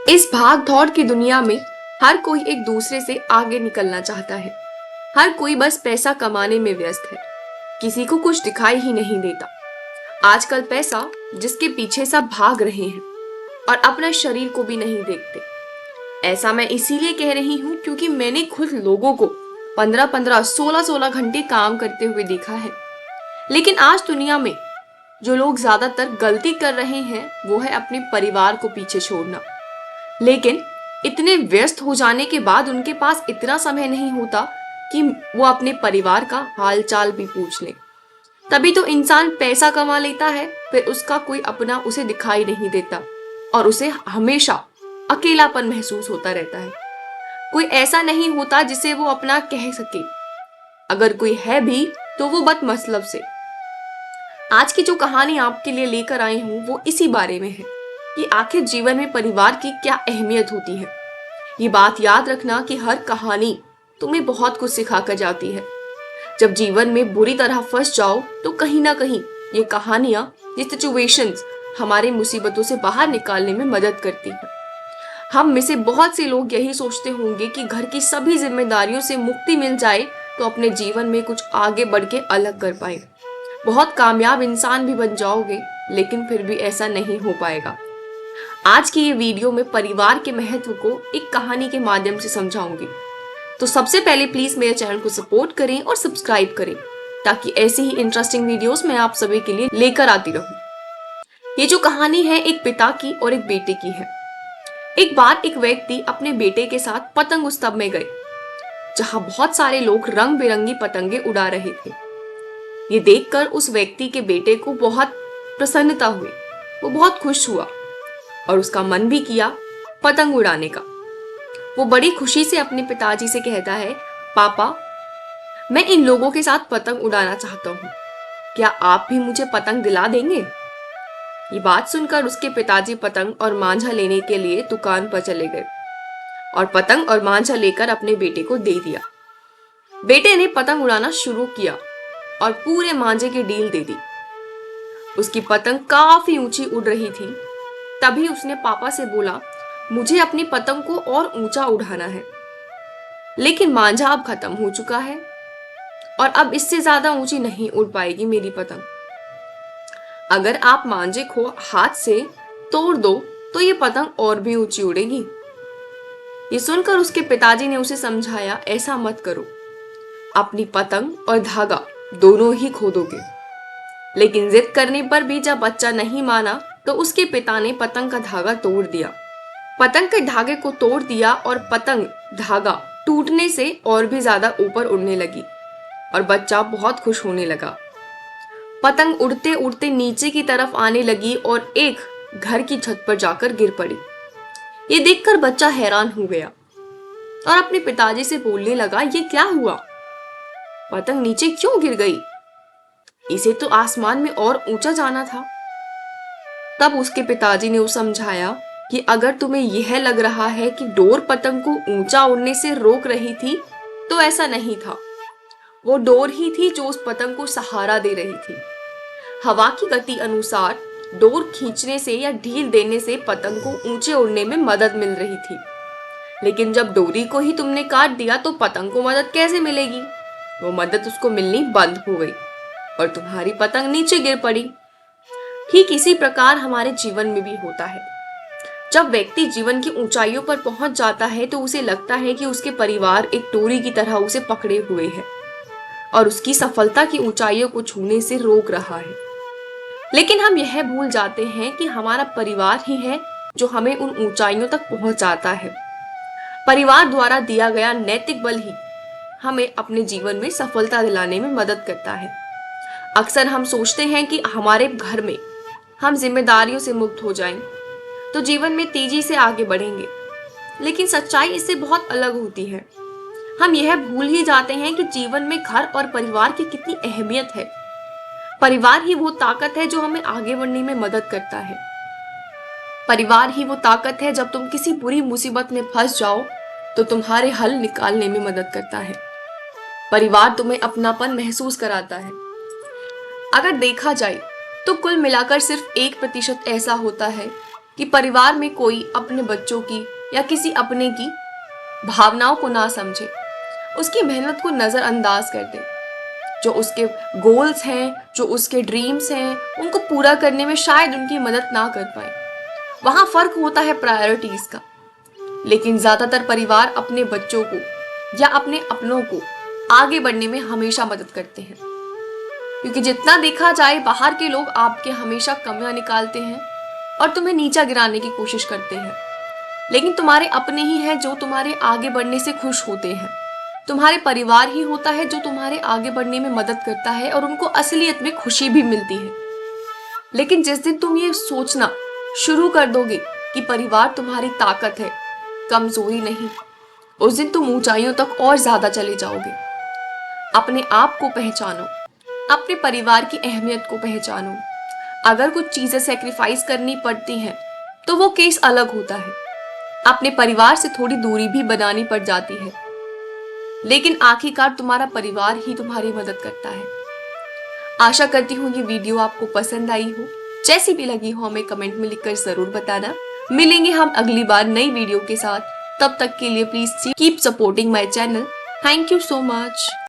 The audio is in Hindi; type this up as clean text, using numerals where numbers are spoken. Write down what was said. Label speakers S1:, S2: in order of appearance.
S1: इस भाग दौड़ की दुनिया में हर कोई एक दूसरे से आगे निकलना चाहता है। हर कोई बस पैसा कमाने में व्यस्त है। किसी को कुछ दिखाई ही नहीं देता। आजकल पैसा जिसके पीछे सब भाग रहे हैं और अपना शरीर को भी नहीं देखते। ऐसा मैं इसीलिए कह रही हूँ क्योंकि मैंने खुद लोगों को 15-15, 16-16 घंटे काम करते हुए देखा है। लेकिन आज दुनिया में जो लोग ज्यादातर गलती कर रहे हैं वो है अपने परिवार को पीछे छोड़ना। लेकिन इतने व्यस्त हो जाने के बाद उनके पास इतना समय नहीं होता कि वो अपने परिवार का हाल चाल भी पूछ ले। तभी तो इंसान पैसा कमा लेता है, फिर उसका कोई अपना उसे दिखाई नहीं देता और उसे हमेशा अकेलापन महसूस होता रहता है। कोई ऐसा नहीं होता जिसे वो अपना कह सके। अगर कोई है भी तो वो बदमतलब से। आज की जो कहानी आपके लिए लेकर आई हूँ वो इसी बारे में है कि आखिर जीवन में परिवार की क्या अहमियत होती है। ये बात याद रखना कि हर कहानी तुम्हें बहुत कुछ सिखा कर जाती है। जब जीवन में बुरी तरह फंस जाओ तो कहीं ना कहीं ये कहानियां, ये सिचुएशंस हमारे मुसीबतों से बाहर निकालने में मदद करती हैं। हम में से बहुत से लोग यही सोचते होंगे कि घर की सभी जिम्मेदारियों से मुक्ति मिल जाए तो अपने जीवन में कुछ आगे बढ़ के अलग कर पाए। बहुत कामयाब इंसान भी बन जाओगे, लेकिन फिर भी ऐसा नहीं हो पाएगा। आज की ये वीडियो में परिवार के महत्व को एक कहानी के माध्यम से समझाऊंगी। तो सबसे पहले प्लीज मेरे चैनल को सपोर्ट करें और सब्सक्राइब करें ताकि ऐसी ही इंटरेस्टिंग वीडियोस मैं आप सभी के लिए लेकर आती रहूं। ये जो कहानी है एक पिता की और एक बेटे की है। एक बार एक व्यक्ति अपने बेटे के साथ पतंग उत्सव में गए, जहां बहुत सारे लोग रंग बिरंगी पतंगे उड़ा रहे थे। ये देखकर उस व्यक्ति के बेटे को बहुत प्रसन्नता हुई। वो बहुत खुश हुआ और उसका मन भी किया पतंग उड़ाने का। वो बड़ी खुशी से अपने पिताजी से कहता है, पापा, मैं इन लोगों के साथ पतंग उड़ाना चाहता हूँ। क्या आप भी मुझे पतंग दिला देंगे? ये बात सुनकर उसके पिताजी पतंग और मांझा लेने के लिए दुकान पर चले गए और पतंग और मांझा लेकर अपने बेटे को दे दिया। बेटे ने पतंग उड़ाना शुरू किया और पूरे मांझे की डील दे दी। उसकी पतंग काफी ऊंची उड़ रही थी। तभी उसने पापा से बोला, मुझे अपनी पतंग को और ऊंचा उड़ाना है, लेकिन मांझा अब खत्म हो चुका है और अब इससे ज्यादा ऊंची नहीं उड़ पाएगी मेरी पतंग। अगर आप मांझे को हाथ से तोड़ दो तो ये पतंग और भी ऊंची उड़ेगी। ये सुनकर उसके पिताजी ने उसे समझाया, ऐसा मत करो, अपनी पतंग और धागा दोनों ही खो दोगे। लेकिन जिद करने पर भी जब बच्चा नहीं माना तो उसके पिता ने पतंग का धागा तोड़ दिया। पतंग के धागे को तोड़ दिया और पतंग धागा टूटने से और भी ज्यादा ऊपर उड़ने लगी और बच्चा बहुत खुश होने लगा। पतंग उड़ते उड़ते नीचे की तरफ आने लगी और एक घर की छत पर जाकर गिर पड़ी। ये देखकर बच्चा हैरान हो गया और अपने पिताजी से बोलने लगा, ये क्या हुआ? पतंग नीचे क्यों गिर गई? इसे तो आसमान में और ऊंचा जाना था। तब उसके पिताजी ने उसे समझाया कि अगर तुम्हें यह लग रहा है कि डोर पतंग को ऊंचा उड़ने से रोक रही थी तो ऐसा नहीं था। वो डोर ही थी जो उस पतंग को सहारा दे रही थी। हवा की गति अनुसार डोर खींचने से या ढील देने से पतंग को ऊंचे उड़ने में मदद मिल रही थी। लेकिन जब डोरी को ही तुमने काट दिया तो पतंग को मदद कैसे मिलेगी? वो मदद उसको मिलनी बंद हो गई और तुम्हारी पतंग नीचे गिर पड़ी। ठीक इसी प्रकार हमारे जीवन में भी होता है। जब व्यक्ति जीवन की ऊंचाइयों पर पहुंच जाता है तो उसे लगता है कि उसके परिवार एक डोरी की तरह उसे पकड़े हुए है और उसकी सफलता की ऊंचाइयों को छूने से रोक रहा है। लेकिन हम यह भूल जाते हैं कि हमारा परिवार ही है जो हमें उन ऊंचाइयों तक पहुंचाता है। परिवार द्वारा दिया गया नैतिक बल ही हमें अपने जीवन में सफलता दिलाने में मदद करता है। अक्सर हम सोचते हैं कि हमारे घर में हम जिम्मेदारियों से मुक्त हो जाएं तो जीवन में तेजी से आगे बढ़ेंगे, लेकिन सच्चाई इससे बहुत अलग होती है। हम यह भूल ही जाते हैं कि जीवन में घर और परिवार की कितनी अहमियत है। परिवार ही वो ताकत है जो हमें आगे बढ़ने में मदद करता है। परिवार ही वो ताकत है जब तुम किसी बुरी मुसीबत में फंस जाओ तो तुम्हारे हल निकालने में मदद करता है। परिवार तुम्हें अपनापन महसूस कराता है। अगर देखा जाए तो कुल मिलाकर सिर्फ 1% ऐसा होता है कि परिवार में कोई अपने बच्चों की या किसी अपने की भावनाओं को ना समझे, उसकी मेहनत को नजरअंदाज कर दे। जो उसके गोल्स हैं, जो उसके ड्रीम्स हैं, उनको पूरा करने में शायद उनकी मदद ना कर पाए। वहां फर्क होता है प्रायोरिटीज का। लेकिन ज्यादातर परिवार अपने बच्चों को या अपने अपनों को आगे बढ़ने में हमेशा मदद करते हैं, क्योंकि जितना देखा जाए बाहर के लोग आपके हमेशा कमियां निकालते हैं और तुम्हें नीचा गिराने की कोशिश करते हैं। लेकिन तुम्हारे अपने ही हैं जो तुम्हारे आगे बढ़ने से खुश होते हैं। तुम्हारे परिवार ही होता है जो तुम्हारे आगे बढ़ने में मदद करता है और उनको असलियत में खुशी भी मिलती है। लेकिन जिस दिन तुम ये सोचना शुरू कर दोगे कि परिवार तुम्हारी ताकत है, कमजोरी नहीं, उस दिन तुम ऊंचाइयों तक और ज्यादा चले जाओगे। अपने आप को पहचानो, अपने परिवार की अहमियत को पहचानो। अगर कुछ चीजें सेक्रीफाइस करनी पड़ती हैं तो वो केस अलग होता है। अपने परिवार से थोड़ी दूरी भी बनानी पड़ जाती है, लेकिन आखिरकार तुम्हारा परिवार ही तुम्हारी मदद करता है। आशा करती हूँ ये वीडियो आपको पसंद आई हो। जैसी भी लगी हो हमें कमेंट में लिखकर जरूर बताना। मिलेंगे हम अगली बार नई वीडियो के साथ। तब तक के लिए please keep supporting my channel. Thank you so much.